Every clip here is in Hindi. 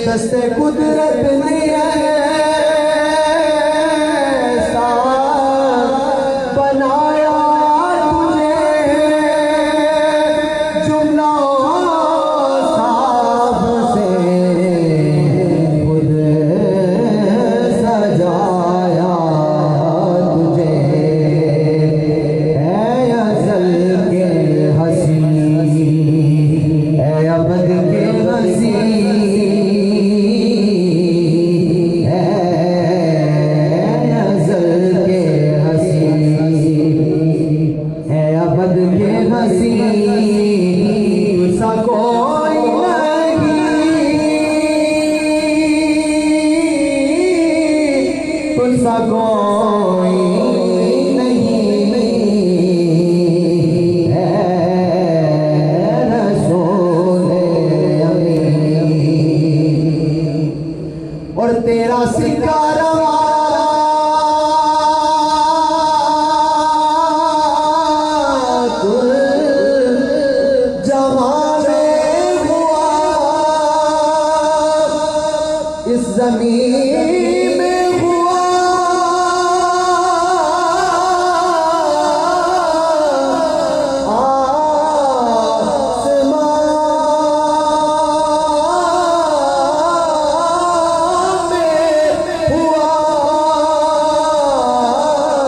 दस्ते कुदरत ने ऐसा बनाया तुझे, जुमला साफ से खुद सजाया तुझे। ऐ अज़ल के हसी, ऐ अबद के हसी, तुझसा कोई नहीं, तुझसा कोई नहीं है रसूले अमीन। और तेरा सिक्का रवा इस ज़मीन में हुआ, आसमान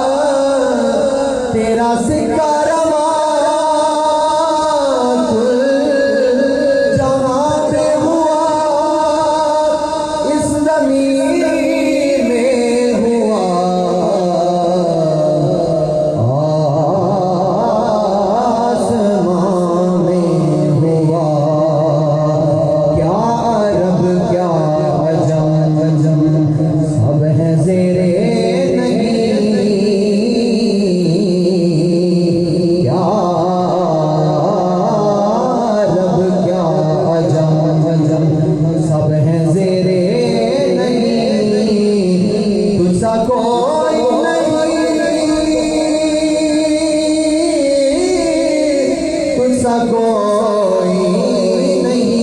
में हुआ। तेरा सिक्का कोई नहीं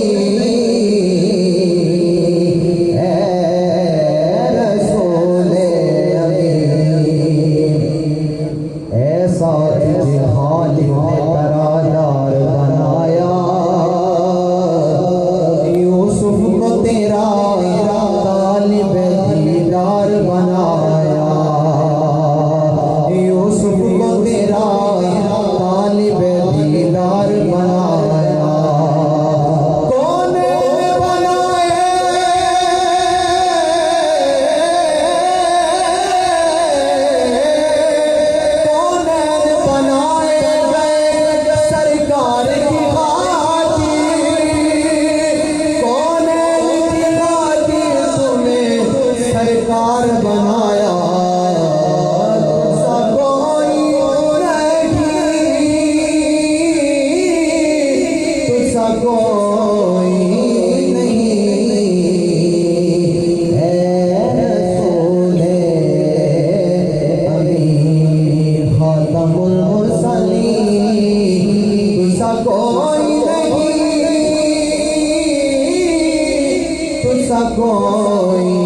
है रसूले अमीन। ऐसा तुझे खालिक ने करारदार बनाया, यूसुफ को तेरा तालिब दीदार बनाया, यूसुफ को तेरा तालिब दीदार बनाया। कौन बनाए, कौन बनाए गए सरकार की खातिर, कौन की खातिर तुम्हें सरकार बनाया। कोई नहीं है रसूले अमीन, खातमुल मुरसलीन। तुझसा कोई नहीं, तुझसा कोई